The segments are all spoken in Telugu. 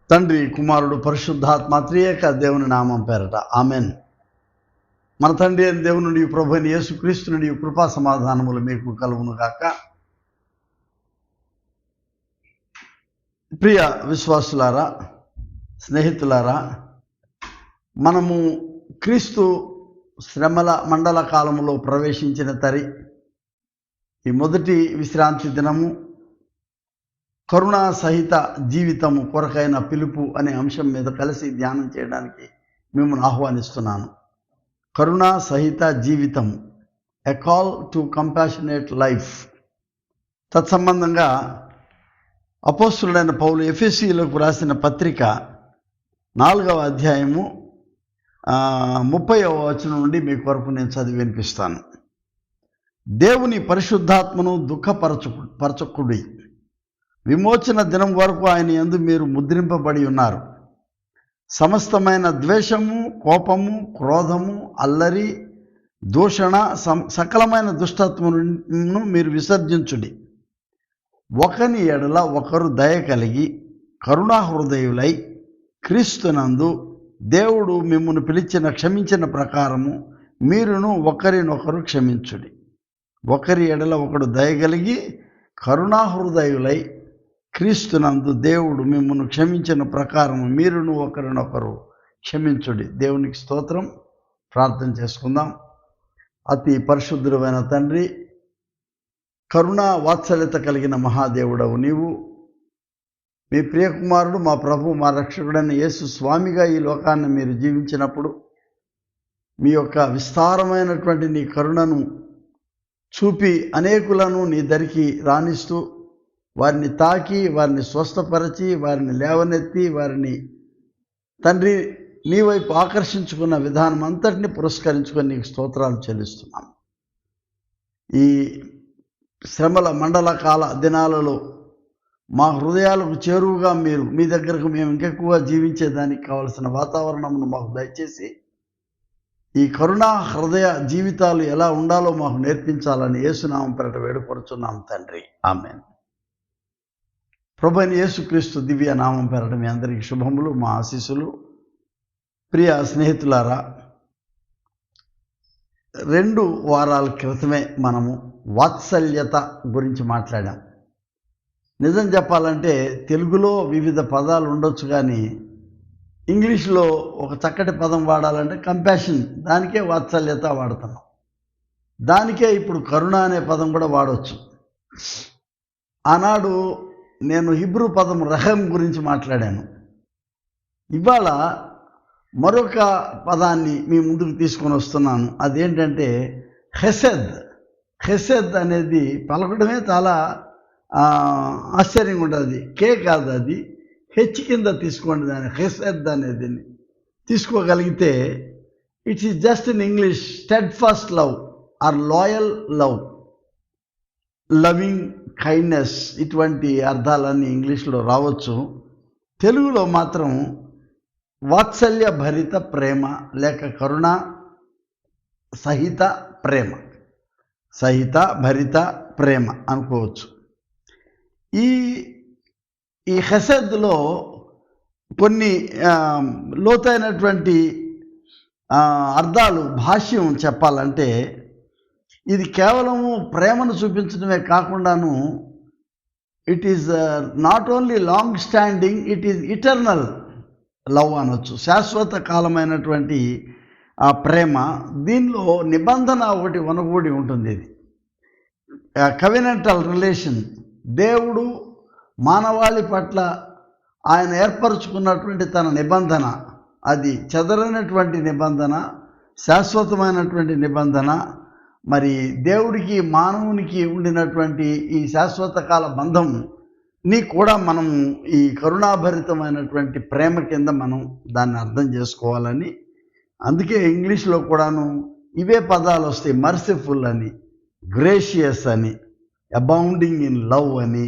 తండ్రి, కుమారుడు, పరిశుద్ధాత్మ త్రియేక దేవుని నామం పేరట ఆమెన్. మన తండ్రి అయిన దేవుని నుండి, ప్రభు అయిన యేసుక్రీస్తు నుండి కృపా సమాధానములు మీకు కలుగును గాక. ప్రియ విశ్వాసులారా, స్నేహితులారా, మనము క్రీస్తు శ్రమల మండల కాలములో ప్రవేశించిన తరి ఈ మొదటి విశ్రాంతి దినము కరుణా సహిత జీవితము కొరకైన పిలుపు అనే అంశం మీద కలిసి ధ్యానం చేయడానికి మిమ్మల్ని ఆహ్వానిస్తున్నాను. కరుణా సహిత జీవితము, a call to compassionate life. తత్సంబంధంగా అపోస్తులుడైన పౌలు ఎఫెసీయులకు రాసిన పత్రిక 4వ అధ్యాయము 30వ వచనం నుండి మీ కొరకు నేను చదివి వినిపిస్తాను. దేవుని పరిశుద్ధాత్మను దుఃఖపరచకుడి, విమోచన దినం వరకు ఆయన యందు మీరు ముద్రింపబడి ఉన్నారు. సమస్తమైన ద్వేషము, కోపము, క్రోధము, అల్లరి, దూషణ, సకలమైన దుష్టత్వమును మీరు విసర్జించుడి. ఒకని ఎడల ఒకరు దయ కలిగి కరుణాహృదయులై క్రీస్తునందు దేవుడు మిమ్మును క్షమించిన ప్రకారము మీరును ఒకరినొకరు క్షమించుడి. ఒకరి ఎడల ఒకడు దయగలిగి కరుణాహృదయులై క్రీస్తునందు దేవుడు మిమ్మును క్షమించిన ప్రకారము మీరును ఒకరినొకరు క్షమించుడి. దేవునికి స్తోత్రం. ప్రార్థన చేసుకుందాం. అతి పరిశుద్ధుడైన తండ్రి, కరుణా వాత్సల్యత కలిగిన మహాదేవుడవు నీవు, మీ ప్రియకుమారుడు, మా ప్రభు, మా రక్షకుడైన యేసు స్వామిగా ఈ లోకాన్ని మీరు జీవించినప్పుడు మీ యొక్క విస్తారమైనటువంటి నీ కరుణను చూపి అనేకులను నీ దరికి రాణిస్తూ వారిని తాకి, వారిని స్వస్థపరిచి, వారిని లేవనెత్తి, వారిని తండ్రి నీ వైపు ఆకర్షించుకున్న విధానం అంతటిని పురస్కరించుకొని నీకు స్తోత్రాలు చెల్లిస్తున్నాం. ఈ శ్రమల మండల కాల దినాలలో మా హృదయాలకు చేరువుగా మీరు మీ దగ్గరకు మేము ఇంకెక్కువగా జీవించేదానికి కావలసిన వాతావరణమును మాకు దయచేసి ఈ కరుణా హృదయ జీవితాలు ఎలా ఉండాలో మాకు నేర్పించాలని యేసునామం పేరట వేడుకొరుచున్నాం తండ్రి, ఆమేన్. ప్రభు అయిన యేసుక్రీస్తు దివ్య నామం పేరట మీ అందరికీ శుభములు, మా ఆశీస్సులు. ప్రియ స్నేహితులారా, 2 వారాల క్రితమే మనము వాత్సల్యత గురించి మాట్లాడాం. నిజం చెప్పాలంటే తెలుగులో వివిధ పదాలు ఉండొచ్చు, కానీ ఇంగ్లీష్లో ఒక చక్కటి పదం వాడాలంటే కంపాషన్, దానికే వాత్సల్యత వాడుతున్నాం. దానికే ఇప్పుడు కరుణ అనే పదం కూడా వాడవచ్చు. ఆనాడు నేను హిబ్రూ పదం రహం గురించి మాట్లాడాను. ఇవాళ మరొక పదాన్ని మీ ముందుకు తీసుకొని వస్తున్నాను. అదేంటంటే హెసెద్. హెసెద్ అనేది పలకడమే చాలా ఆశ్చర్యంగా ఉంటుంది. కే కాదు, అది హెచ్ కింద తీసుకోండి. దాన్ని హెసెద్ అనేది తీసుకోగలిగితే it's is just in English steadfast love or loyal love, loving kindness, ఇటువంటి అర్థాలన్నీ ఇంగ్లీష్లో రావచ్చు. తెలుగులో మాత్రం వాత్సల్య భరిత ప్రేమ లేక కరుణ సహిత ప్రేమ, సహిత భరిత ప్రేమ అనుకోవచ్చు. ఈ హెసెద్లో కొన్ని లోతైనటువంటి అర్థాలు, భాష్యం చెప్పాలంటే ఇది కేవలము ప్రేమను చూపించడమే కాకుండాను it is not only long standing, it is eternal love అనొచ్చు. శాశ్వత కాలమైనటువంటి ఆ ప్రేమ. దీనిలో నిబంధన ఒకటి వనగూడి ఉంటుంది. ఇది కవెనెంటల్ రిలేషన్. దేవుడు మానవాళి పట్ల ఆయన ఏర్పరచుకున్నటువంటి తన నిబంధన, అది చెదరనటువంటి నిబంధన, శాశ్వతమైనటువంటి నిబంధన. మరి దేవుడికి మానవునికి ఉండినటువంటి ఈ శాశ్వత కాల బంధం ని కూడా మనం ఈ కరుణాభరితమైనటువంటి ప్రేమ కింద మనం దాన్ని అర్థం చేసుకోవాలని, అందుకే ఇంగ్లీష్లో కూడాను ఇవే పదాలు వస్తాయి. మర్సిఫుల్ అని, గ్రేషియస్ అని, అబౌండింగ్ ఇన్ లవ్ అని,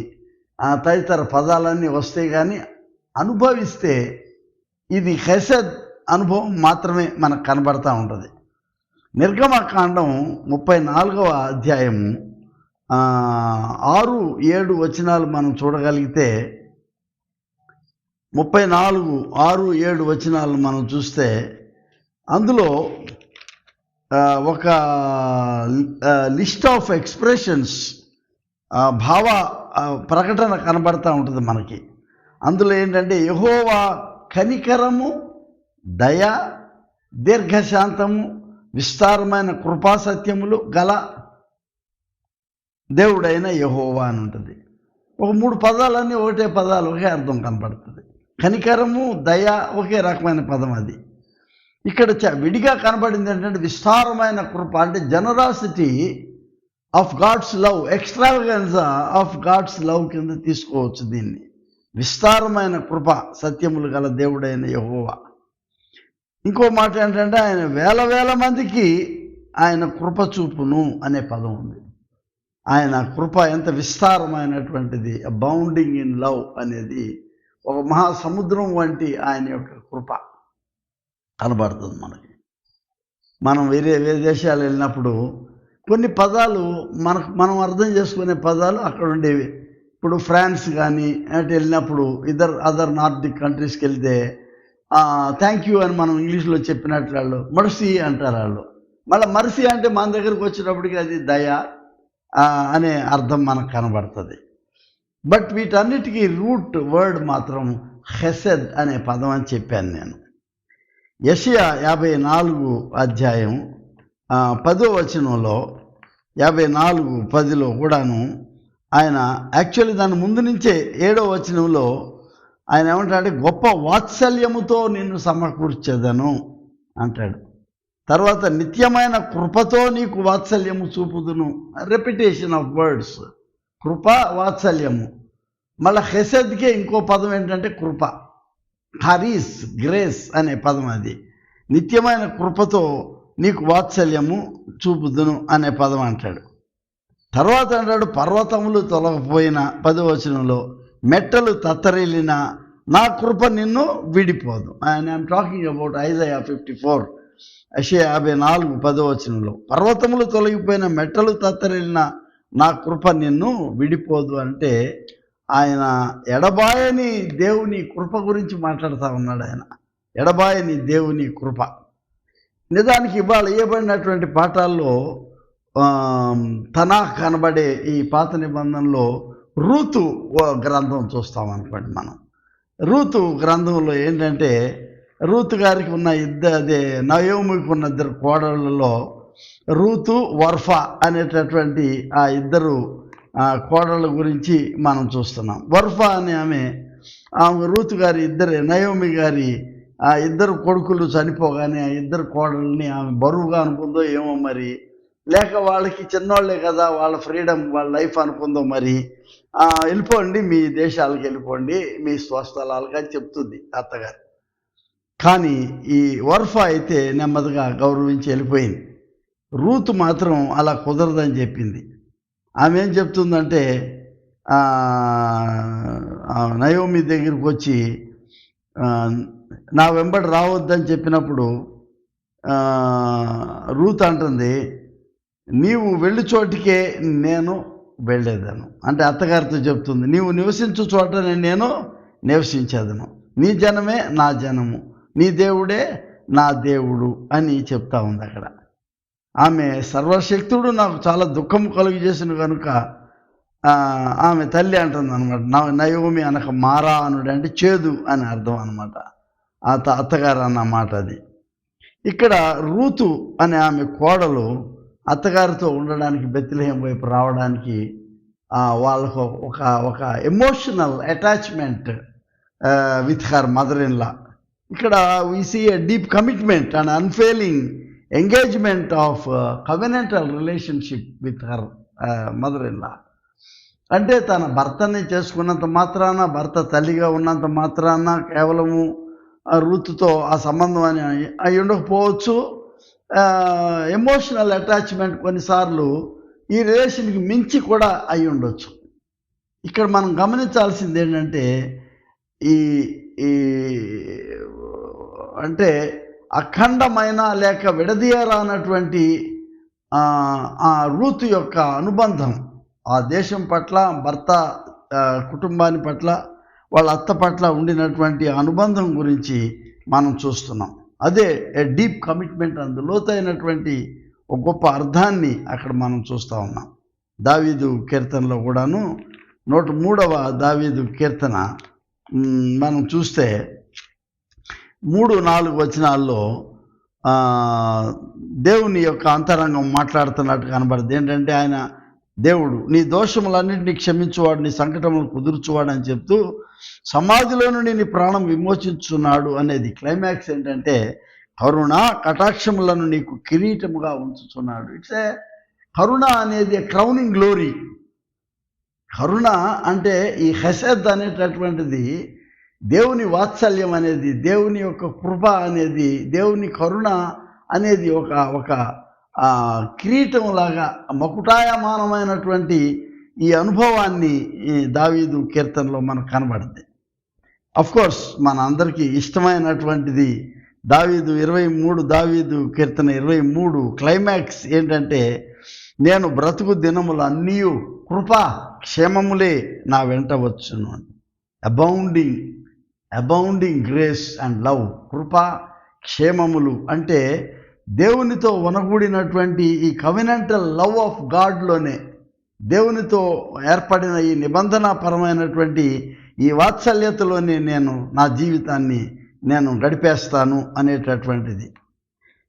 తదితర పదాలన్నీ వస్తాయి. కానీ అనుభవిస్తే ఇది హెసెద్ అనుభవం మాత్రమే మనకు కనబడతా ఉంటుంది. నిర్గమకాండం 34వ అధ్యాయము 6-7 వచనాలు మనం చూడగలిగితే 34, 6, 7 వచనాలను మనం చూస్తే అందులో ఒక లిస్ట్ ఆఫ్ ఎక్స్ప్రెషన్స్, భావ ప్రకటన కనబడతా ఉంటుంది మనకి. అందులో ఏంటంటే యెహోవా కనికరము, దయ, దీర్ఘశాంతము, విస్తారమైన కృపాసత్యములు గల దేవుడైన యెహోవా అని ఉంటుంది. ఒక 3 పదాలన్నీ ఒకటే పదాలు, ఒకే అర్థం కనపడుతుంది. కనికరము, దయ ఒకే రకమైన పదం అది. ఇక్కడ విడిగా కనబడింది ఏంటంటే విస్తారమైన కృప, అంటే generosity of God's love, extravaganza of God's love కింద తీసుకోవచ్చు దీన్ని. విస్తారమైన కృప సత్యములు గల దేవుడైన యెహోవా. ఇంకో మాట ఏంటంటే ఆయన వేల మందికి ఆయన కృప చూపును అనే పదం ఉంది. ఆయన కృప ఎంత విస్తారమైనటువంటిది, అబౌండింగ్ ఇన్ లవ్ అనేది ఒక మహాసముద్రం వంటి ఆయన యొక్క కృప కనబడుతుంది మనకి. మనం వేరే దేశాలు వెళ్ళినప్పుడు కొన్ని పదాలు మనం అర్థం చేసుకునే పదాలు అక్కడ ఉండేవి. ఇప్పుడు ఫ్రాన్స్ కానీ అటు వెళ్ళినప్పుడు అదర్ నార్డిక్ కంట్రీస్కి వెళ్తే థ్యాంక్ యూ అని మనం ఇంగ్లీష్లో చెప్పినట్లు వాళ్ళు మర్సీ అంటారు. వాళ్ళు మళ్ళీ మర్సీ అంటే మన దగ్గరకు వచ్చినప్పటికీ అది దయ అనే అర్థం మనకు కనబడుతుంది. బట్ వీటన్నిటికీ రూట్ వర్డ్ మాత్రం హెసెద్ అనే పదం అని చెప్పాను నేను. యెషయా 54 అధ్యాయం 10వ వచనంలో 54:10లో కూడాను ఆయన యాక్చువల్లీ దాని ముందు నుంచే 7వ వచనంలో ఆయన ఏమంటాడంటే గొప్ప వాత్సల్యముతో నిన్ను సమకూర్చెదను అంటాడు. తర్వాత నిత్యమైన కృపతో నీకు వాత్సల్యము చూపుదును, రెపిటేషన్ ఆఫ్ వర్డ్స్, కృప, వాత్సల్యము. మళ్ళీ హెసెద్కే ఇంకో పదం ఏంటంటే కృప, హరీస్, గ్రేస్ అనే పదం అది. నిత్యమైన కృపతో నీకు వాత్సల్యము చూపుదును అనే పదం అంటాడు. తర్వాత అంటాడు పర్వతములు తొలగిపోయిన 10వ వచనంలో మెట్టలు తత్తరిల్లిన నా కృప నిన్ను విడిపోదు. And I'm talking about Isaiah 54, Yeshaya 54 10వ వచనంలో పర్వతములు తొలగిపోయిన మెట్టలు తత్తరిల్లిన నా కృప నిన్ను విడిపోదు అంటే ఆయన ఎడబాయని దేవుని కృప గురించి మాట్లాడుతూ ఉన్నాడు. ఆయన ఎడబాయని దేవుని కృప. నిజానికి ఇవాళ ఇవ్వబడినటువంటి పాఠాల్లో తనాఖ్ కనబడే ఈ పాత నిబంధనలో రూతు గ్రంథం చూస్తామనుకోండి. మనం రూతు గ్రంథంలో ఏంటంటే రూతు గారికి ఉన్న అదే నయోమికి ఉన్న 2 కోడళ్ళలో రూతు, వర్ఫా అనేటటువంటి ఆ 2 కోడళ్ళ గురించి మనం చూస్తున్నాం. వర్ఫా అనే ఆమె రూతు గారి నయోమి గారి 2 కొడుకులు చనిపోగానే ఆ 2 కోడళ్ళని ఆమె బరువుగా అనుకుందో ఏమో మరి, లేక వాళ్ళకి చిన్నోళ్లే కదా వాళ్ళ ఫ్రీడమ్ వాళ్ళ లైఫ్ అనుకుందో మరి, వెళ్ళిపోండి మీ దేశాలకు వెళ్ళిపోండి మీ స్వస్థలాలకు అని చెప్తుంది అత్తగారు. కానీ ఈ వర్ఫా అయితే నెమ్మదిగా గౌరవించి వెళ్ళిపోయింది. రూతు మాత్రం అలా కుదరదని చెప్పింది. ఆమె ఏం చెప్తుందంటే నయోమి దగ్గరికి వచ్చి నా వెంబడి రావద్దని చెప్పినప్పుడు రూత్ అంటుంది నీవు వెళ్ళి చోటికే నేను వెళ్ళేదను. అంటే అత్తగారితో చెప్తుంది నీవు నివసించు చోట నేను నివసించేదను, నీ జనమే నా జనము, నీ దేవుడే నా దేవుడు అని చెప్తా ఉంది అక్కడ. ఆమె సర్వశక్తుడు నాకు చాలా దుఃఖం కలుగు చేసిన కనుక ఆమె తల్లి అంటుంది అనమాట. నయోమి అనక మారా అనుడు అంటే చేదు అని అర్థం అనమాట. అత్తగారు అన్న మాట అది. ఇక్కడ రూతు అనే ఆమె కోడలు అత్తగారితో ఉండడానికి బెత్లెహేం వైపు రావడానికి వాళ్ళకు ఒక emotional attachment with her mother in law. ఇక్కడ we see a deep commitment and unfailing engagement of covenantal relationship with her mother in law. అంటే తన భర్తని చేసుకున్నంత మాత్రాన, భర్త తల్లిగా ఉన్నంత మాత్రాన కేవలము రూతుతో ఆ సంబంధం అని అయి ఉండకపోవచ్చు. ఎమోషనల్ అటాచ్మెంట్ కొన్నిసార్లు ఈ రిలేషన్కి మించి కూడా అయి ఉండొచ్చు. ఇక్కడ మనం గమనించాల్సింది ఏంటంటే ఈ అంటే అఖండమైన లేక విడదీయరానటువంటి ఆ రూతు యొక్క అనుబంధం ఆ దేశం పట్ల, భర్త కుటుంబాన్ని పట్ల వాళ్ళ అత్త పట్ల ఉండినటువంటి అనుబంధం గురించి మనం చూస్తున్నాం. అదే ఏ డీప్ కమిట్మెంట్, అందు లోతైనటువంటి ఒక గొప్ప అర్థాన్ని అక్కడ మనం చూస్తూ ఉన్నాం. దావీదు కీర్తనలో కూడాను 103వ దావీదు కీర్తన మనం చూస్తే 3-4 వచనాల్లో దేవుని యొక్క అంతరంగం మాట్లాడుతున్నట్టు కనబడుతుంది. ఏంటంటే ఆయన దేవుడు నీ దోషములన్నింటినీ క్షమించువాడు, నీ సంకటములు కుదుర్చువాడు అని చెప్తూ సమాధిలో నుండి నీ ప్రాణం విమోచించున్నాడు అనేది క్లైమాక్స్. ఏంటంటే కరుణ కటాక్షములను నీకు కిరీటముగా ఉంచుతున్నాడు. ఇట్స్ ఏ కరుణ అనేది క్రౌనింగ్ గ్లోరీ. కరుణ అంటే ఈ హెసెద్ అనేటటువంటిది దేవుని వాత్సల్యం అనేది, దేవుని యొక్క కృప అనేది, దేవుని కరుణ అనేది ఒక కిరీటంలాగా మకుటాయమానమైనటువంటి ఈ అనుభవాన్ని దావీదు కీర్తనలో మనకు కనబడుతుంది. అఫ్కోర్స్ మన అందరికీ ఇష్టమైనటువంటిది దావీదు కీర్తన 23 క్లైమాక్స్ ఏంటంటే నేను బ్రతుకు దినములు అన్నీ కృపా క్షేమములే నా వెంట వచ్చును. Abounding grace and love. కృపా క్షేమములు అంటే దేవునితో వనగూడినటువంటి ఈ కవినెంటల్ లవ్ ఆఫ్ గాడ్లోనే, దేవునితో ఏర్పడిన ఈ నిబంధనాపరమైనటువంటి ఈ వాత్సల్యతలోనే నేను నా జీవితాన్ని గడిపేస్తాను అనేటటువంటిది.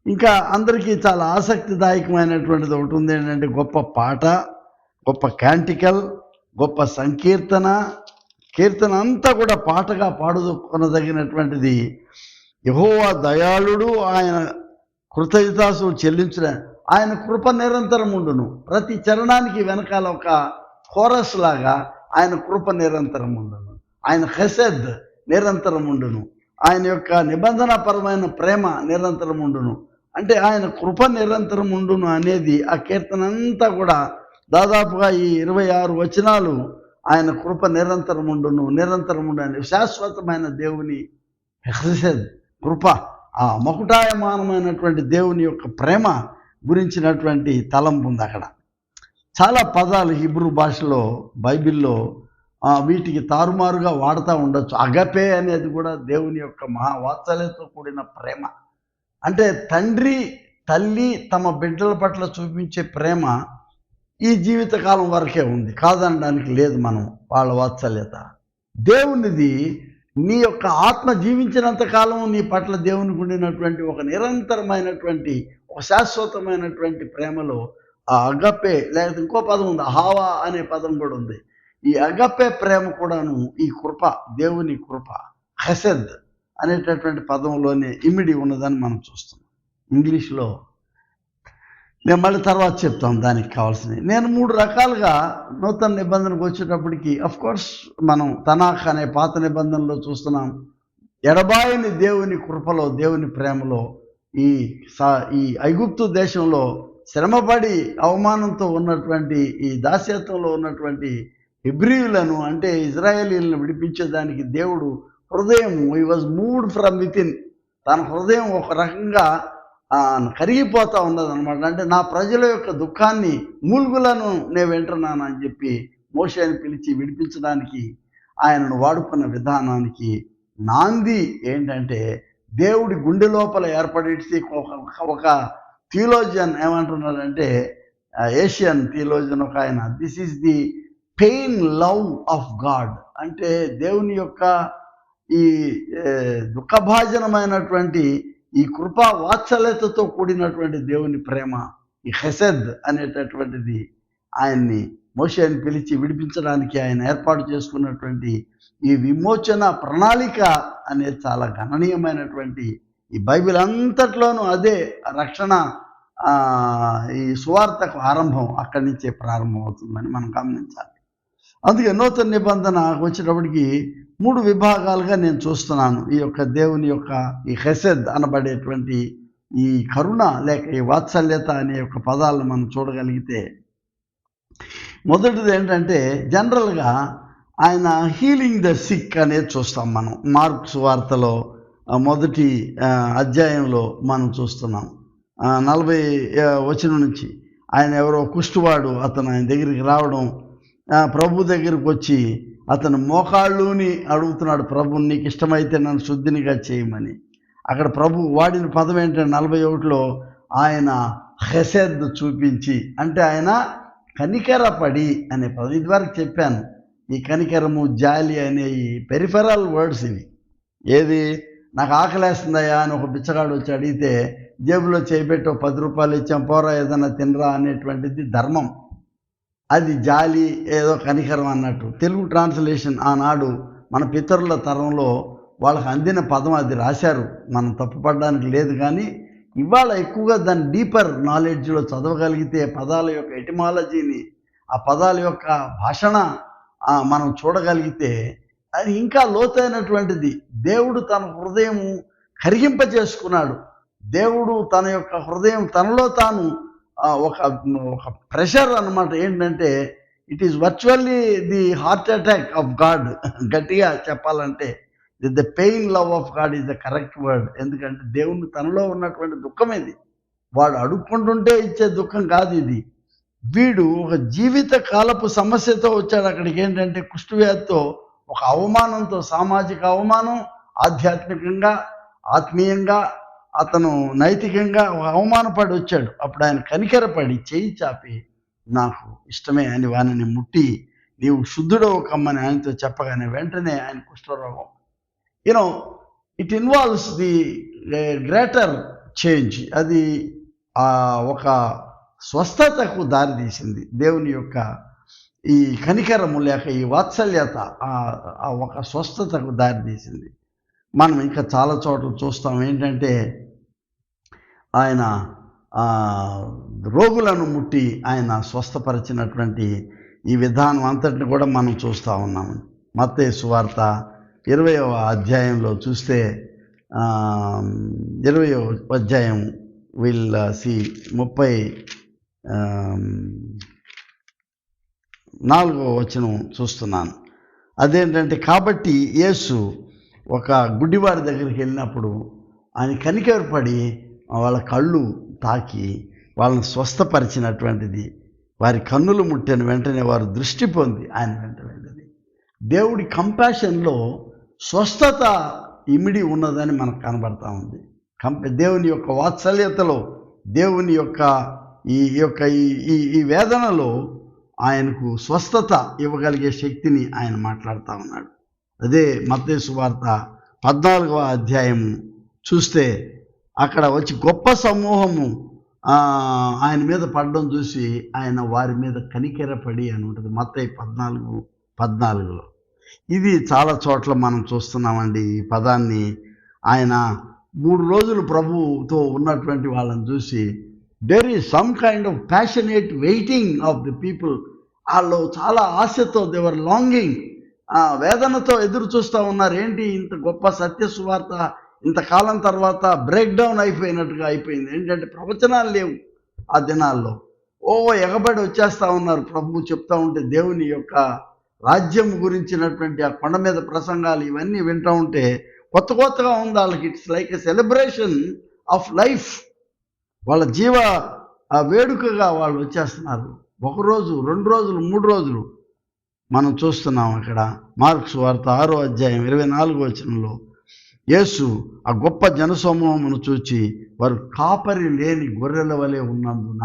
ఇంకా అందరికీ చాలా ఆసక్తిదాయకమైనటువంటిది ఒకటి ఉంది. ఏంటంటే గొప్ప పాట, గొప్ప క్యాంటికల్, గొప్ప కీర్తన అంతా కూడా పాటగా పాడుకొనదగినటువంటిది. యెహోవా దయాళుడు, ఆయన కృతజ్ఞతాస్తుతులు చెల్లించిన, ఆయన కృప నిరంతరం ఉండును. ప్రతి చరణానికి వెనకాల ఒక కోరస్ లాగా ఆయన కృప నిరంతరం ఉండును, ఆయన హెసెద్ నిరంతరం ఉండును, ఆయన యొక్క నిబంధనాపరమైన ప్రేమ నిరంతరం ఉండును. అంటే ఆయన కృప నిరంతరం ఉండును అనేది ఆ కీర్తన అంతా కూడా దాదాపుగా ఈ 26 వచనాలు ఆయన కృప నిరంతరం ఉండును అని శాశ్వతమైన దేవుని హెసెద్ కృప, ఆ మకుటాయమానమైనటువంటి దేవుని యొక్క ప్రేమ గురించినటువంటి తలంపు ఉంది అక్కడ. చాలా పదాలు హీబ్రూ భాషలో బైబిల్లో వీటికి తారుమారుగా వాడుతూ ఉండొచ్చు. అగపే అనేది కూడా దేవుని యొక్క మహావాత్సల్యంతో కూడిన ప్రేమ. అంటే తండ్రి తల్లి తమ బిడ్డల పట్ల చూపించే ప్రేమ ఈ జీవితకాలం వరకే ఉంది, కాదనడానికి లేదు మనం వాళ్ళ వాత్సల్యత. దేవునిది నీ యొక్క ఆత్మ జీవించినంత కాలం నీ పట్ల దేవునికి ఉండినటువంటి ఒక నిరంతరమైనటువంటి ఒక శాశ్వతమైనటువంటి ప్రేమలో ఆ అగపే, లేకపోతే ఇంకో పదం ఉంది, హావా అనే పదం కూడా ఉంది. ఈ అగపే ప్రేమ కూడాను ఈ కృప, దేవుని కృప, హెసెద్ అనేటటువంటి పదంలోనే ఇమిడి ఉన్నదని మనం చూస్తున్నాం. ఇంగ్లీష్లో నేను మళ్ళీ తర్వాత చెప్తాను దానికి కావాల్సినవి. నేను 3 రకాలుగా నూతన నిబంధనకు వచ్చేటప్పటికి అఫ్కోర్స్ మనం తనాఖ్ అనే పాత నిబంధనలో చూస్తున్నాం. ఎడబాయని దేవుని కృపలో, దేవుని ప్రేమలో ఈ ఐగుప్తు దేశంలో శ్రమపడి అవమానంతో ఉన్నటువంటి ఈ దాస్యత్వంలో ఉన్నటువంటి హెబ్రీయులను, అంటే ఇజ్రాయేలీలను విడిపించేదానికి దేవుడు హృదయం, he was moved from within, తన హృదయం ఒక రకంగా కరిగిపోతూ ఉన్నదన్నమాట. అంటే నా ప్రజల యొక్క దుఃఖాన్ని, మూల్గులను నేను వింటున్నాను అని చెప్పి మోషేని పిలిచి విడిపించడానికి ఆయనను వాడుకున్న విధానానికి నాంది ఏంటంటే దేవుడి గుండె లోపల ఏర్పడేసి ఒక థియోలాజియన్ ఏమంటున్నాడంటే, ఏషియన్ థియోలాజియన్ ఒక ఆయన, this is the pain love of God. అంటే దేవుని యొక్క ఈ దుఃఖభాజనమైనటువంటి ఈ కృపా వాత్సల్యతతో కూడినటువంటి దేవుని ప్రేమ, ఈ హెసెద్ అనేటటువంటిది ఆయన్ని మోషేని పిలిచి విడిపించడానికి ఆయన ఏర్పాటు చేసుకున్నటువంటి ఈ విమోచన ప్రణాళిక అనేది చాలా గణనీయమైనటువంటి, ఈ బైబిల్ అంతట్లోనూ అదే రక్షణ, ఈ సువార్తకు ఆరంభం అక్కడి నుంచే ప్రారంభం అవుతుందని మనం గమనించాలి. అందుకే నూతన నిబంధన వచ్చేటప్పటికి 3 విభాగాలుగా నేను చూస్తున్నాను. ఈ యొక్క దేవుని యొక్క ఈ హెసెద్ అనబడేటువంటి ఈ కరుణ లేక ఈ వాత్సల్యత అనే యొక్క పదాలను మనం చూడగలిగితే, మొదటిది ఏంటంటే జనరల్గా ఆయన హీలింగ్ ద సిక్ అనేది చూస్తాం మనం. మార్కు సువార్తలో మొదటి అధ్యాయంలో మనం చూస్తున్నాం. 40 వచనం నుంచి ఆయన ఎవరో కుష్ఠువాడు అతను ఆయన దగ్గరికి రావడం, ప్రభు దగ్గరికి వచ్చి అతను మోకాళ్ళుని అడుగుతున్నాడు, ప్రభు నీకు ఇష్టమైతే నన్ను శుద్ధినిగా చేయమని. అక్కడ ప్రభు వాడిన పదం ఏంటంటే 41లో ఆయన హెసెద్ చూపించి, అంటే ఆయన కనికరపడి అనే పదం. ఇదివరకు చెప్పాను, ఈ కనికరము, జాలి అనే ఈ పెరిఫెరల్ వర్డ్స్ ఇవి. ఏది, నాకు ఆకలేస్తుందయ్యా అని ఒక బిచ్చగాడు వచ్చి అడిగితే జేబులో చేయబెట్టి 10 రూపాయలు ఇచ్చాం, పోరా ఏదైనా తినరా అనేటువంటిది ధర్మం. అది జాలి, ఏదో కనికరం అన్నట్టు. తెలుగు ట్రాన్స్లేషన్ ఆనాడు మన పితరుల తరంలో వాళ్ళకి అందిన పదం అది రాశారు, మనం తప్పుపడడానికి లేదు. కానీ ఇవాళ ఎక్కువగా దాని డీపర్ నాలెడ్జ్లో చదవగలిగితే పదాల యొక్క ఎటిమాలజీని, ఆ పదాల యొక్క భాషణ మనం చూడగలిగితే అది ఇంకా లోతైనటువంటిది. దేవుడు తన హృదయం కరిగింపజేసుకున్నాడు. దేవుడు తన యొక్క హృదయం తనలో తాను ఒక ప్రెషర్ అన్నమాట. ఏంటంటే it is virtually the heart attack of God. గట్టిగా చెప్పాలంటే the pain love of God is the correct word. ఎందుకంటే దేవుని తనలో ఉన్నటువంటి దుఃఖం ఇది. వాడు అడుక్కుంటుంటే ఇచ్చే దుఃఖం కాదు ఇది. వీడు ఒక జీవిత కాలపు సమస్యతో వచ్చాడు అక్కడికి. ఏంటంటే కుష్ఠవ్యాధితో, ఒక అవమానంతో, సామాజిక అవమానం, ఆధ్యాత్మికంగా, ఆత్మీయంగా, అతను నైతికంగా ఒక అవమానపడి వచ్చాడు. అప్పుడు ఆయన కనికరపడి చేయి చాపి నాకు ఇష్టమే అని వానిని ముట్టి నీవు శుద్ధుడవు కమ్మని ఆయనతో చెప్పగానే వెంటనే ఆయన కుష్ఠరోగం. You know it involves the greater change. అది ఒక స్వస్థతకు దారితీసింది. దేవుని యొక్క ఈ కనికరము లేక ఈ వాత్సల్యత ఒక స్వస్థతకు దారితీసింది. మనం ఇంకా చాలా చోట్ల చూస్తాం. ఏంటంటే ఆయన రోగులను ముట్టి ఆయన స్వస్థపరిచినటువంటి ఈ విధానం అంతటిని కూడా మనం చూస్తూ ఉన్నాము. మత్తయి సువార్త 20వ అధ్యాయంలో చూస్తే 20వ అధ్యాయం విల్ సి 34వ వచనం చూస్తున్నాను. అదేంటంటే, కాబట్టి యేసు ఒక గుడ్డివాడి దగ్గరికి వెళ్ళినప్పుడు ఆయన కనికరపడి వాళ్ళ కళ్ళు తాకి వాళ్ళని స్వస్థపరిచినటువంటిది. వారి కన్నులు ముట్టిన వెంటనే వారు దృష్టి పొంది ఆయన వెంటనే. దేవుడి కంపాషన్లో స్వస్థత ఇమిడి ఉన్నదని మనకు కనబడతా ఉంది. దేవుని యొక్క వాత్సల్యతలో, దేవుని యొక్క ఈ వేదనలో ఆయనకు స్వస్థత ఇవ్వగలిగే శక్తిని ఆయన మాట్లాడుతూ ఉన్నాడు. అదే మత్తయి సువార్త 14వ అధ్యాయం చూస్తే అక్కడ వచ్చి గొప్ప సమూహము ఆయన మీద పడడం చూసి ఆయన వారి మీద కనికెరపడి అని ఉంటుంది మత్తయి 14:14. ఇది చాలా చోట్ల మనం చూస్తున్నామండి ఈ పదాన్ని. ఆయన 3 రోజులు ప్రభువుతో ఉన్నటువంటి వాళ్ళని చూసి there is some kind of passionate waiting of the people. వాళ్ళు చాలా ఆశతో, దేవర్ లాంగింగ్, వేదనతో ఎదురు చూస్తూ ఉన్నారు. ఏంటి ఇంత గొప్ప సత్య సువార్త ఇంతకాలం తర్వాత బ్రేక్ డౌన్ అయిపోయినట్టుగా అయిపోయింది. ఏంటంటే ప్రవచనాలు లేవు ఆ దినాల్లో. ఎగబడి వచ్చేస్తూ ఉన్నారు. ప్రభువు చెప్తూ ఉంటే దేవుని యొక్క రాజ్యం గురించినటువంటి ఆ కొండ మీద ప్రసంగాలు ఇవన్నీ వింటూ ఉంటే కొత్తగా ఉంది వాళ్ళకి. It's like a celebration of life. వాళ్ళ జీవ వేడుకగా వాళ్ళు వచ్చేస్తున్నారు. 1 రోజు, 2 రోజులు, 3 రోజులు మనం చూస్తున్నాం. అక్కడ మార్కు సువార్త 6వ అధ్యాయం 24వ వచనంలో యేసు ఆ గొప్ప జనసమూహమును చూచి వారు కాపరి లేని గొర్రెల వలె ఉన్నందున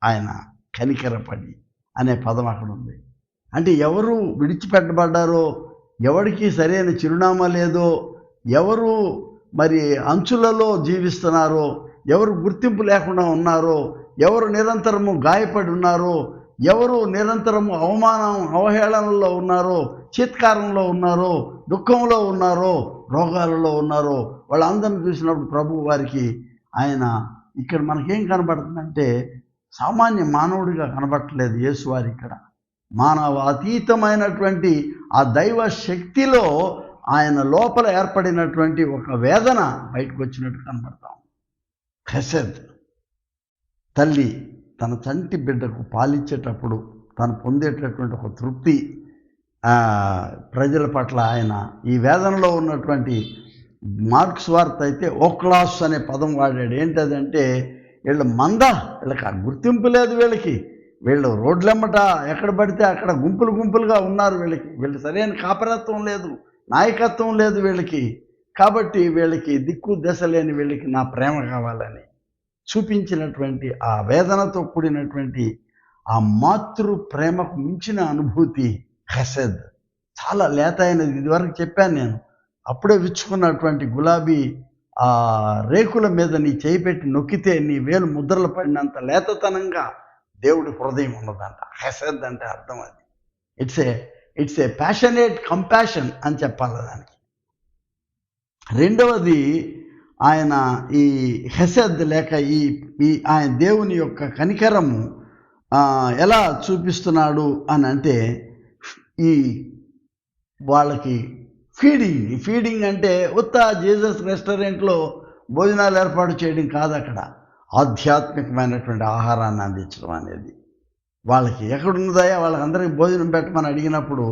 ఆయన కనికరపడి అనే పదం అక్కడ ఉంది. అంటే ఎవరు విడిచిపెట్టబడ్డారో, ఎవరికి సరైన చిరునామా లేదో, ఎవరు మరి అంచులలో జీవిస్తున్నారో, ఎవరు గుర్తింపు లేకుండా ఉన్నారో, ఎవరు నిరంతరము గాయపడి ఉన్నారో, ఎవరు నిరంతరము అవహేళనలో ఉన్నారో, చీత్కారంలో ఉన్నారో, దుఃఖంలో ఉన్నారో, రోగాలలో ఉన్నారో, వాళ్ళందరిని చూసినప్పుడు ప్రభు వారికి ఆయన ఇక్కడ మనకేం కనబడుతుందంటే సామాన్య మానవుడిగా కనబడట్లేదు యేసు వారి. ఇక్కడ మానవ అతీతమైనటువంటి ఆ దైవ శక్తిలో ఆయన లోపల ఏర్పడినటువంటి ఒక వేదన బయటకు వచ్చినట్టు కనబడతాం. ఖెసెద్, తల్లి తన చంటి బిడ్డకు పాలిచ్చేటప్పుడు తను పొందేటటువంటి ఒక తృప్తి, ప్రజల పట్ల ఆయన ఈ వేదనలో ఉన్నటువంటి మార్క్స్ వార్త అయితే ఓక్లాస్ అనే పదం వాడాడు. ఏంటదంటే వీళ్ళ వీళ్ళకి గుర్తింపు లేదు, వీళ్ళకి వీళ్ళు రోడ్లెమ్మట ఎక్కడ పడితే అక్కడ గుంపులు గుంపులుగా ఉన్నారు. వీళ్ళు సరైన కాపరత్వం లేదు, నాయకత్వం లేదు వీళ్ళకి. కాబట్టి వీళ్ళకి దిక్కు దశ లేని వీళ్ళకి నా ప్రేమ కావాలని చూపించినటువంటి ఆ వేదనతో కూడినటువంటి ఆ మాతృ ప్రేమకు మించిన అనుభూతి హెసెద్. చాలా లేత అయినది. ఇదివరకు చెప్పాను నేను. అప్పుడే విచ్చుకున్నటువంటి గులాబీ ఆ రేకుల మీద నీ చేయి పెట్టి నొక్కితే నీ వేలు ముద్రలు పడినంత లేతతనంగా దేవుడి హృదయం ఉన్నదంట. హెసెద్ అంటే అర్థం అది. ఇట్స్ ఏ ప్యాషనేట్ కంపాషన్ అని చెప్పాలి దానికి. రెండవది, ఆయన ఈ హెసెద్ లేక ఈ ఆయన దేవుని యొక్క కనికరము ఎలా చూపిస్తున్నాడు అని అంటే, ఈ వాళ్ళకి ఫీడింగ్ అంటే ఉత్త జీసస్ రెస్టారెంట్లో భోజనాలు ఏర్పాటు చేయడం కాదు. అక్కడ ఆధ్యాత్మికమైనటువంటి ఆహారాన్ని అందించడం అనేది వాళ్ళకి ఎక్కడున్నదయా. వాళ్ళకందరికీ భోజనం పెట్టమని అడిగినప్పుడు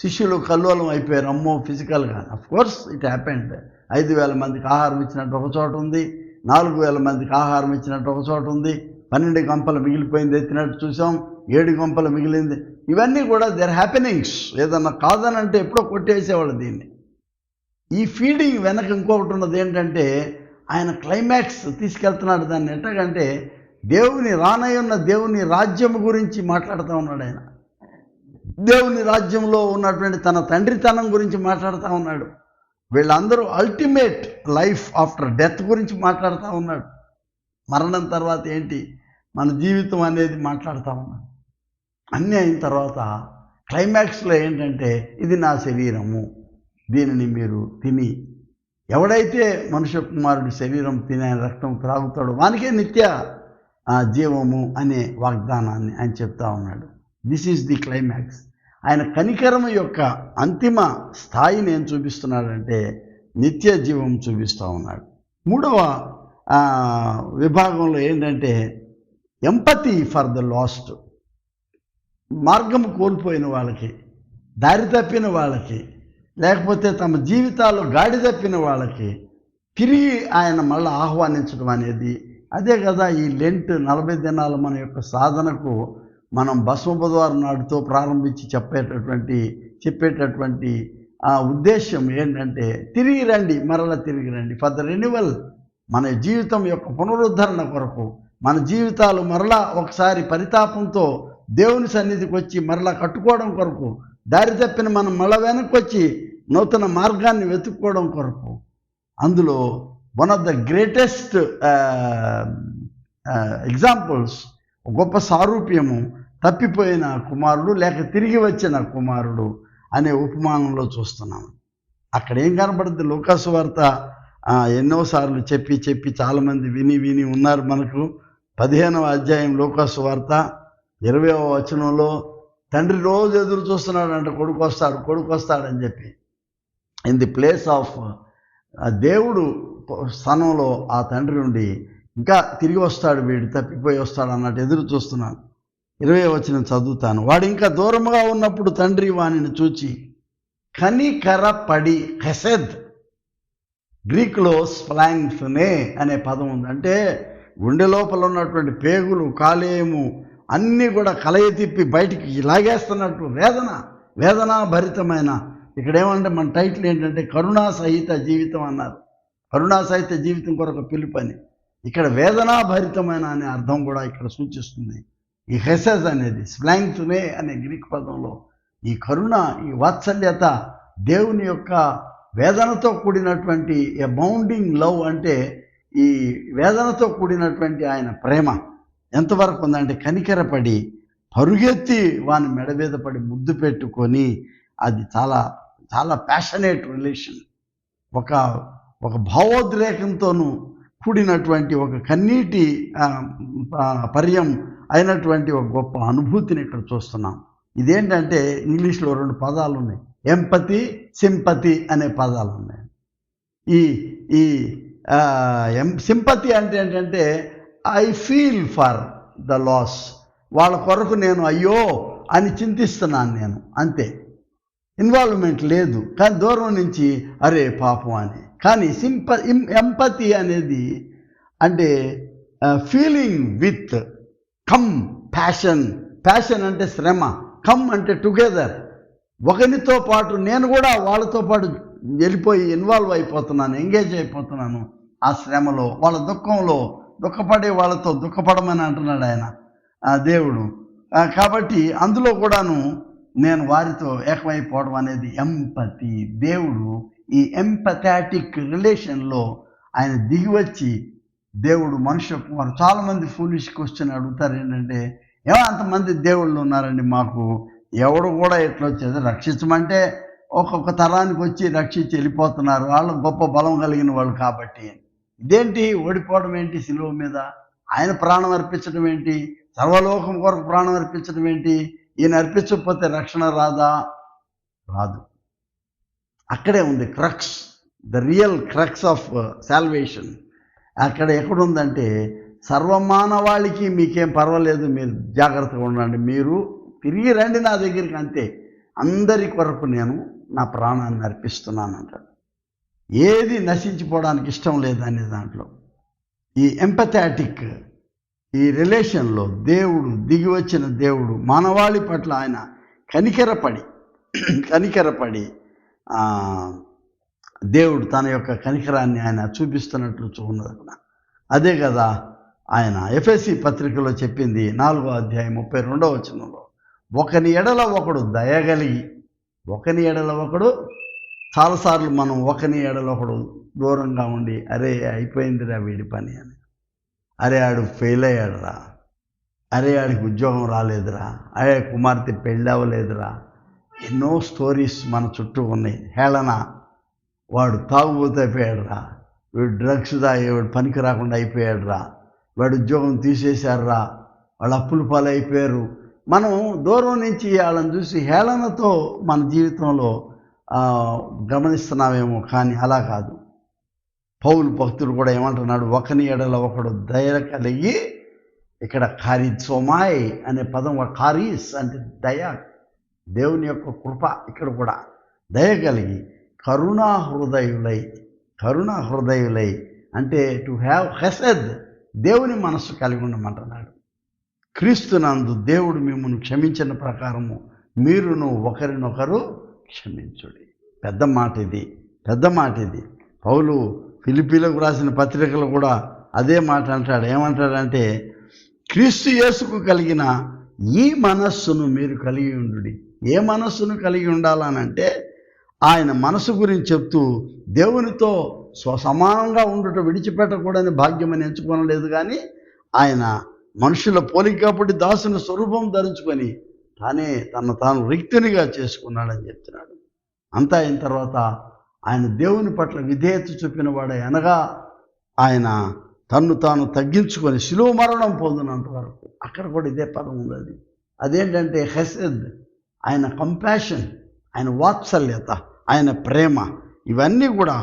శిష్యులు కల్లోలం అయిపోయారు. అమ్మో, ఫిజికల్గా కోర్స్ ఇట్ హ్యాపెండ్. 5,000 మందికి ఆహారం ఇచ్చినట్టు ఒక చోట ఉంది, 4,000 మందికి ఆహారం ఇచ్చినట్టు ఒక చోట ఉంది, 12 గంపలు మిగిలిపోయింది ఎత్తినట్టు చూసాం, 7 గంపలు మిగిలింది. ఇవన్నీ కూడా దేర్ హ్యాపెనింగ్స్. ఏదన్నా కాదనంటే ఎప్పుడో కొట్టేసేవాళ్ళు దీన్ని. ఈ ఫీడింగ్ వెనక ఇంకొకటి ఉన్నది ఏంటంటే, ఆయన క్లైమాక్స్ తీసుకెళ్తున్నాడు దాన్ని. ఎట్లాగంటే రానయ్యున్న దేవుని రాజ్యం గురించి మాట్లాడుతూ ఉన్నాడు ఆయన. దేవుని రాజ్యంలో ఉన్నటువంటి తన తండ్రితనం గురించి మాట్లాడుతూ ఉన్నాడు. వీళ్ళందరూ అల్టిమేట్ లైఫ్ ఆఫ్టర్ డెత్ గురించి మాట్లాడుతూ ఉన్నాడు. మరణం తర్వాత ఏంటి మన జీవితం అనేది మాట్లాడుతూ ఉన్నాడు. అన్నీ అయిన తర్వాత క్లైమాక్స్లో ఏంటంటే, ఇది నా శరీరము, దీనిని మీరు తిని, ఎవడైతే మనుష్య కుమారుడి శరీరం తినే రక్తం త్రాగుతాడో వానికే నిత్య జీవము అనే వాగ్దానాన్ని ఆయన చెప్తా ఉన్నాడు. This is the climax. ఆయన కనికరం యొక్క అంతిమ స్థాయిని ఏం చూపిస్తున్నాడంటే నిత్య జీవం చూపిస్తూ ఉన్నాడు. మూడవ విభాగంలో ఏంటంటే ఎంపతి ఫర్ ద లాస్ట్. మార్గం కోల్పోయిన వాళ్ళకి, దారి తప్పిన వాళ్ళకి, లేకపోతే తమ జీవితాల్లో గాడి తప్పిన వాళ్ళకి తిరిగి ఆయన మళ్ళీ ఆహ్వానించడం అనేది అదే కదా ఈ లెంట్ 40 దినాలు మన యొక్క సాధనకు మనం భస్మ బుధవారం నాడుతో ప్రారంభించి చెప్పేటటువంటి ఆ ఉద్దేశం ఏంటంటే, తిరిగి రండి, మరలా తిరిగి రండి ఫర్ ద రెన్యువల్. మన జీవితం యొక్క పునరుద్ధరణ కొరకు, మన జీవితాలు మరలా ఒకసారి పరితాపంతో దేవుని సన్నిధికి వచ్చి మరలా కట్టుకోవడం కొరకు, దారి తప్పిన మనం మళ్ళా వెనక్కి వచ్చి నూతన మార్గాన్ని వెతుక్కోవడం కొరకు. అందులో one of the greatest examples, గొప్ప సారూప్యము తప్పిపోయిన కుమారుడు లేక తిరిగి వచ్చిన కుమారుడు అనే ఉపమానంలో చూస్తున్నాం. అక్కడ ఏం కనబడుతుంది? లూకాసు వార్త ఎన్నోసార్లు చెప్పి చాలామంది విని ఉన్నారు. మనకు 15వ అధ్యాయం లూకాసు వార్త 20వ వచనంలో తండ్రి రోజు ఎదురు చూస్తున్నాడు అంటే కొడుకు వస్తాడని చెప్పి. ఇన్ ది ప్లేస్ ఆఫ్ దేవుడు స్థానంలో ఆ తండ్రి నుండి ఇంకా తిరిగి వస్తాడు, వీడు తప్పిపోయి వస్తాడు అన్నట్టు ఎదురు చూస్తున్నాను. 20వ వచనం చదువుతాను. వాడు ఇంకా దూరంగా ఉన్నప్పుడు తండ్రి వానిని చూచి కనికరపడి, హెసెద్ గ్రీకులో స్ప్లాంగ్ఫ్నే అనే పదం ఉంది. అంటే గుండె లోపల ఉన్నటువంటి పేగులు, కాలేయము అన్నీ కూడా కలయి తిప్పి బయటికి లాగేస్తున్నట్టు వేదనాభరితమైన. ఇక్కడ ఏమంటే మన టైటిల్ ఏంటంటే కరుణా సహిత జీవితం అన్నారు. కరుణా సహిత జీవితం కొరకు పిలుపని. ఇక్కడ వేదనాభరితమైన అనే అర్థం కూడా ఇక్కడ సూచిస్తుంది. ఈ హెసెద్ అనేది స్ప్లాంగ్ఫ్నే అనే గ్రీక్ పదంలో ఈ కరుణ, ఈ వాత్సల్యత, దేవుని యొక్క వేదనతో కూడినటువంటి ఏ బౌండింగ్ లవ్, అంటే ఈ వేదనతో కూడినటువంటి ఆయన ప్రేమ ఎంతవరకు ఉందంటే కనికరపడి పరుగెత్తి వాని మెడ మీద పడి ముద్దు పెట్టుకొని, అది చాలా చాలా ప్యాషనేట్ రిలేషన్, ఒక భావోద్రేకంతోనూ కూడినటువంటి ఒక కన్నీటి పర్యం అయినటువంటి ఒక గొప్ప అనుభూతిని ఇక్కడ చూస్తున్నాం. ఇదేంటంటే ఇంగ్లీష్లో 2 పదాలు ఉన్నాయి, ఎంపతి, సింపతి అనే పదాలు ఉన్నాయి. ఈ సింపతి అంటే ఏంటంటే I feel for the loss, వాళ్ళ కొరకు నేను అయ్యో అని చింతిస్తున్నాను నేను, అంతే. ఇన్వాల్వ్మెంట్ లేదు, కానీ దూరం నుంచి అరే పాపం అని. కానీ ఎంపతి అనేది అంటే ఫీలింగ్ విత్ ప్యాషన్ ప్యాషన్ అంటే శ్రమ, కమ్ అంటే టుగెదర్. ఒకరితో పాటు నేను కూడా వాళ్ళతో పాటు వెళ్ళిపోయి ఇన్వాల్వ్ అయిపోతున్నాను, ఎంగేజ్ అయిపోతున్నాను ఆ శ్రమలో, వాళ్ళ దుఃఖంలో. దుఃఖపడే వాళ్ళతో దుఃఖపడమని అంటున్నాడు ఆయన దేవుడు. కాబట్టి అందులో కూడాను నేను వారితో ఏకమైపోవడం అనేది ఎంపతి. దేవుడు ఈ ఎంపథాటిక్ రిలేషన్లో ఆయన దిగివచ్చి దేవుడు మనుష్య కుమారు. చాలామంది ఫూలిష్ క్వశ్చన్ అడుగుతారు ఏంటంటే, అంతమంది దేవుళ్ళు ఉన్నారండి మాకు, ఎవడు కూడా ఎట్లా వచ్చేది, రక్షించమంటే ఒక్కొక్క తరానికి వచ్చి రక్షించి వెళ్ళిపోతున్నారు, వాళ్ళు గొప్ప బలం కలిగిన వాళ్ళు కాబట్టి. ఇదేంటి ఓడిపోవడం ఏంటి సిలువ మీద, ఆయన ప్రాణం అర్పించడం ఏంటి, సర్వలోకం కొరకు ప్రాణం అర్పించడం ఏంటి, ఈయన అర్పించకపోతే రక్షణ రాదా? రాదు. అక్కడే ఉంది crux, the real crux of salvation. అక్కడ ఎక్కడుందంటే, సర్వమానవాళికి మీకేం పర్వాలేదు, మీరు జాగ్రత్తగా ఉండండి, మీరు తిరిగి రండి నా దగ్గరికి, అంతే, అందరి కొరకు నేను నా ప్రాణాన్ని అర్పిస్తున్నాను అంటాడు. ఏది నశించిపోవడానికి ఇష్టం లేదనే దాంట్లో ఈ ఎంపథాటిక్ ఈ రిలేషన్లో దేవుడు దిగి వచ్చిన దేవుడు మానవాళి పట్ల ఆయన కనికరపడి దేవుడు తన యొక్క కనికరాన్ని ఆయన చూపిస్తున్నట్లు ఉన్నది అక్కడ. అదే కదా ఆయన ఎఫెసీ పత్రికలో చెప్పింది 4వ అధ్యాయం 32వ వచనంలో, ఒకని ఎడల ఒకడు దయగలిగి. ఒకని ఎడల ఒకడు, చాలాసార్లు మనం ఒకని ఎడల ఒకడు దూరంగా ఉండి, అరే అయిపోయిందిరా వీడి పని అని, అరే ఆడు ఫెయిల్ అయ్యాడురా, అరే ఆడికి ఉద్యోగం రాలేదురా, అరే కుమార్తె పెళ్ళి అవ్వలేదురా, ఎన్నో స్టోరీస్ మన చుట్టూ ఉన్నాయి. హేళన, వాడు తాగుబోతు అయిపోయాడురా, వీడు డ్రగ్స్ తాగి వాడు పనికి రాకుండా అయిపోయాడురా, వాడు ఉద్యోగం తీసేశారురా, వాళ్ళు అప్పుల పాలైపోయారు. మనం దూరం నుంచి వాళ్ళని చూసి హేళనతో మన జీవితంలో గమనిస్తున్నామేమో, కానీ అలా కాదు. పౌలు భక్తుడు కూడా ఏమంటున్నాడు, ఒకని ఎడల ఒకడు దయ కలిగి. ఇక్కడ కారిత్సోమాయ్ అనే పదం, కారీస్ అంటే దయ, దేవుని యొక్క కృప. ఇక్కడ కూడా దయ కలిగి కరుణా హృదయులై అంటే టు హ్యావ్ హెసెద్, దేవుని మనస్సు కలిగి ఉండమంటున్నాడు. క్రీస్తునందు దేవుడు మిమ్మల్ని క్షమించిన ప్రకారము మీరును ఒకరినొకరు క్షమించుడి. పెద్ద మాట ఇది. పౌలు ఫిలిప్పీలకు రాసిన పత్రికలు కూడా అదే మాట అంటాడు. ఏమంటాడంటే, క్రీస్తు యేసుకు కలిగిన ఈ మనస్సును మీరు కలిగి ఉండుడి. ఏ మనస్సును కలిగి ఉండాలనంటే, ఆయన మనసు గురించి చెప్తూ, దేవునితో సమానంగా ఉండుట విడిచిపెట్టకూడని భాగ్యమని ఎంచుకోనలేదు, కానీ ఆయన మనుషుల పోలిక కాబట్టి దాసుని స్వరూపం ధరించుకొని తను తాను రిక్తునిగా చేసుకున్నాడని చెప్తున్నాడు. అంతా అయిన తర్వాత ఆయన దేవుని పట్ల విధేయత చూపిన వాడే, అనగా ఆయన తన్ను తాను తగ్గించుకొని శిలువ మరణం పొందినంత వరకు. అక్కడ కూడా ఇదే పదం ఉంది. అదేంటంటే హెసెద్, ఆయన కంపాషన్, ఆయన వాత్సల్యత, ఆయన ప్రేమ, ఇవన్నీ కూడా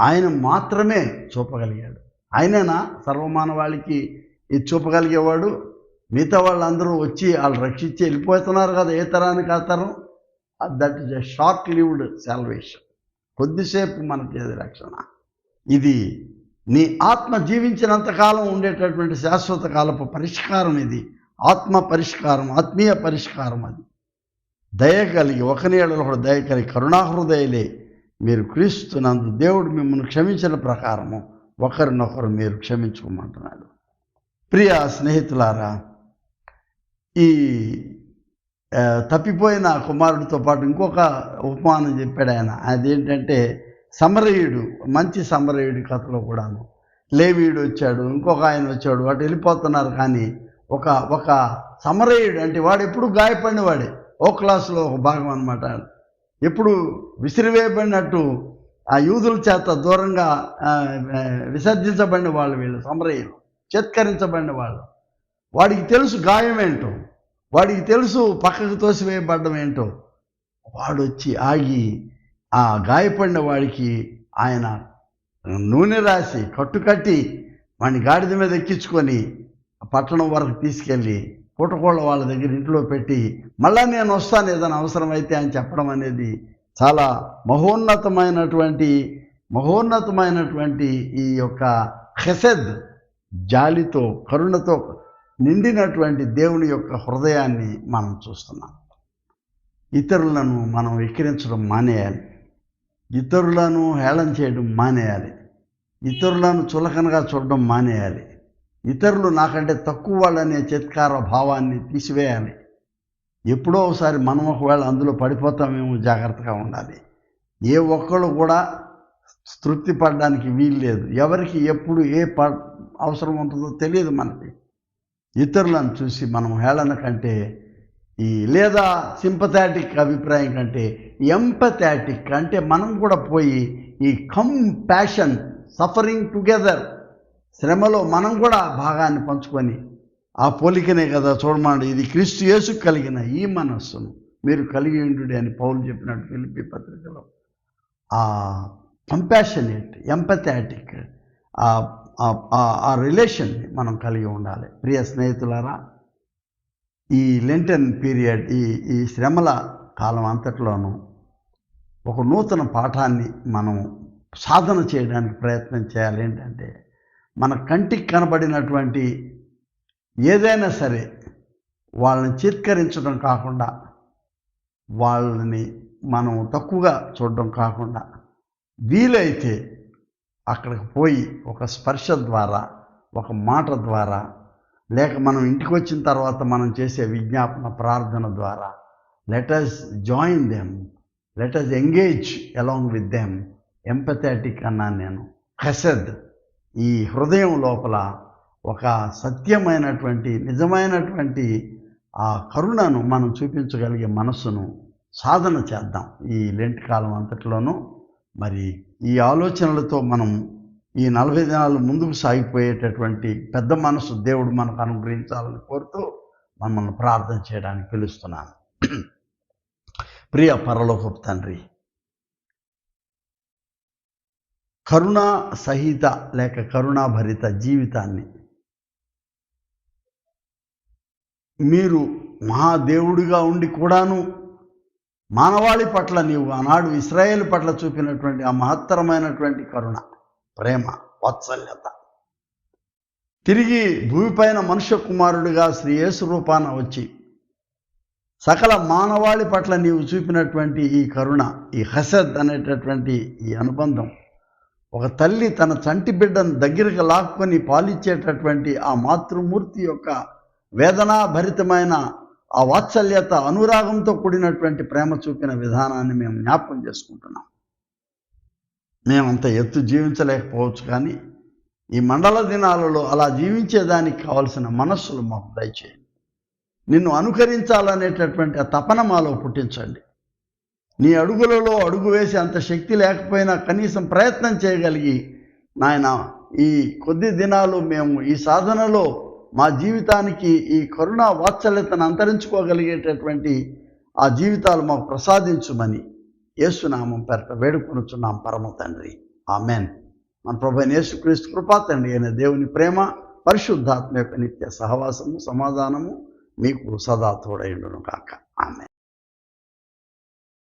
ఆయన మాత్రమే చూపగలిగాడు. ఆయనేనా సర్వమానవాళికి ఇది చూపగలిగేవాడు? మిగతా వాళ్ళందరూ వచ్చి వాళ్ళు రక్షించి వెళ్ళిపోతున్నారు కదా, ఏ తరానికి ఆ తరం. That is a short lived salvation. కొద్దిసేపు మనకి రక్షణ. ఇది నీ ఆత్మ జీవించినంతకాలం ఉండేటటువంటి శాశ్వత కాలపు పరిష్కారం. ఇది ఆత్మ పరిష్కారం, ఆత్మీయ పరిష్కారం. అది దయ కలిగి, ఒకని ఎడల ఒకడు దయ కలిగి కరుణాహృదయులే మీరు క్రీస్తునందు దేవుడు మిమ్మల్ని క్షమించిన ప్రకారము ఒకరినొకరు మీరు క్షమించుకోమంటున్నాడు. ప్రియ స్నేహితులారా, ఈ తప్పిపోయిన కుమారుడితో పాటు ఇంకొక ఉపమానం చెప్పాడు ఆయన. అదేంటంటే సమరయుడు, మంచి సమరయుడి కథలో కూడాను లేవీయుడు వచ్చాడు, ఇంకొక ఆయన వచ్చాడు, వాడు వెళ్ళిపోతున్నారు. కానీ ఒక సమరయుడు అంటే వాడు ఎప్పుడు గాయపడినవాడే, ఓ క్లాసులో ఒక భాగం అనమాట. ఎప్పుడు విసిరివేయబడినట్టు ఆ యూదుల చేత దూరంగా విసర్జించబడిన వాళ్ళు వీళ్ళు సమరయులు, చిత్కరించబడిన వాళ్ళు. వాడికి తెలుసు గాయం ఏంటో, వాడికి తెలుసు పక్కకు తోసివేయబడ్డం ఏంటో. వాడు వచ్చి ఆగి ఆ గాయపడిన వాడికి ఆయన నూనె రాసి కట్టుకట్టి వాడిని గాడిద మీద ఎక్కించుకొని పట్టణం వరకు తీసుకెళ్ళి పూటకోళ్ళ వాళ్ళ దగ్గర ఇంట్లో పెట్టి, మళ్ళా నేను వస్తాను ఏదైనా అవసరమైతే అని చెప్పడం అనేది చాలా మహోన్నతమైనటువంటి ఈ యొక్క హెసెద్, జాలితో కరుణతో నిండినటువంటి దేవుని యొక్క హృదయాన్ని మనం చూస్తున్నాం. ఇతరులను మనం ఎక్కిరించడం మానేయాలి, ఇతరులను హేళన చేయడం మానేయాలి, ఇతరులను చులకనగా చూడడం మానేయాలి, ఇతరులు నాకంటే తక్కువ వాళ్ళనే చిత్కార భావాన్ని తీసివేయాలి. ఎప్పుడో ఒకసారి మనం ఒకవేళ అందులో పడిపోతామేమో, జాగ్రత్తగా ఉండాలి. ఏ ఒక్కళ్ళు కూడా తృప్తి పడడానికి వీలు లేదు. ఎవరికి ఎప్పుడు అవసరం ఉంటుందో తెలియదు మనకి. ఇతరులను చూసి మనం హేళన కంటే లేదా సింపథాటిక్ అభిప్రాయం కంటే ఎంపథాటిక్ అంటే మనం కూడా పోయి ఈ కంపాషన్, సఫరింగ్ టుగెదర్, శ్రమలో మనం కూడా భాగాన్ని పంచుకొని, ఆ పోలికనే కదా చూడమండి, ఇది క్రీస్తు యేసుకు కలిగిన ఈ మనస్సును మీరు కలిగి ఉండు అని పౌలు చెప్పినట్టు ఫిలిప్పీ పత్రికలో. ఆ కంపాషనేట్, ఎంపథాటిక్ ఆ రిలేషన్ని మనం కలిగి ఉండాలి. ప్రియ స్నేహితులారా, ఈ లెంటన్ పీరియడ్, ఈ శ్రమల కాలం అంతట్లోనూ ఒక నూతన పాఠాన్ని మనం సాధన చేయడానికి ప్రయత్నం చేయాలి. ఏంటంటే, మన కంటికి కనబడినటువంటి ఏదైనా సరే వాళ్ళని చిత్కరించడం కాకుండా, వాళ్ళని మనం తక్కువగా చూడడం కాకుండా, వీలైతే అక్కడికి పోయి ఒక స్పర్శ ద్వారా, ఒక మాట ద్వారా, లేక మనం ఇంటికి వచ్చిన తర్వాత మనం చేసే విజ్ఞాపన ప్రార్థన ద్వారా let us join them, let us engage along with them. Empathetic అన్నాను నేను. హెసెద్, ఈ హృదయం లోపల ఒక సత్యమైనటువంటి, నిజమైనటువంటి ఆ కరుణను మనం చూపించగలిగే మనస్సును సాధన చేద్దాం ఈ లెంట్ కాలం అంతట్లోనూ. మరి ఈ ఆలోచనలతో మనం ఈ 40 దినాలు ముందుకు సాగిపోయేటటువంటి పెద్ద మనసు దేవుడు మనకు అనుగ్రహించాలని కోరుతూ మమ్మల్ని ప్రార్థన చేయడానికి పిలుస్తున్నాను. ప్రియ పరలోకపు తండ్రి, కరుణా సహిత లేక కరుణాభరిత జీవితాన్ని మీరు మహాదేవుడిగా ఉండి కూడాను మానవాళి పట్ల నీవు ఆనాడు ఇశ్రాయేలు పట్ల చూపినటువంటి ఆ మహత్తరమైనటువంటి కరుణ, ప్రేమ, వాత్సల్యత తిరిగి భూమిపైన మనుష్య కుమారుడిగా శ్రీ యేసు రూపాన వచ్చి సకల మానవాళి పట్ల నీవు చూపినటువంటి ఈ కరుణ, ఈ హసద్ అనేటటువంటి ఈ అనుబంధం, ఒక తల్లి తన చంటి బిడ్డను దగ్గరకు లాక్కొని పాలిచ్చేటటువంటి ఆ మాతృమూర్తి యొక్క వేదనాభరితమైన ఆ వాత్సల్యత, అనురాగంతో కూడినటువంటి ప్రేమ చూపిన విధానాన్ని మేము జ్ఞాపకం చేసుకుంటున్నాం. మేమంత ఎత్తు జీవించలేకపోవచ్చు, కానీ ఈ మండల దినాలలో అలా జీవించేదానికి కావలసిన మనస్సులు మాకు దయచేయండి. నిన్ను అనుకరించాలనేటటువంటి ఆ తపన మాలో పుట్టించండి. నీ అడుగులలో అడుగు వేసి అంత శక్తి లేకపోయినా కనీసం ప్రయత్నం చేయగలిగి, నాయన, ఈ కొద్ది దినాలు మేము ఈ సాధనలో మా జీవితానికి ఈ కరుణా వాత్సల్యతను అంతరించుకోగలిగేటటువంటి ఆ జీవితాలు మాకు ప్రసాదించుమని యేసునామం పేరట వేడుకొనుచున్నాం పరమ తండ్రి. ఆమెన్. మన ప్రభువైన యేసుక్రీస్తు కృపా తండ్రి అయిన దేవుని ప్రేమ, పరిశుద్ధాత్మ యొక్క నిత్య సహవాసము, సమాధానము మీకు సదా తోడైండును కాక. ఆమెన్.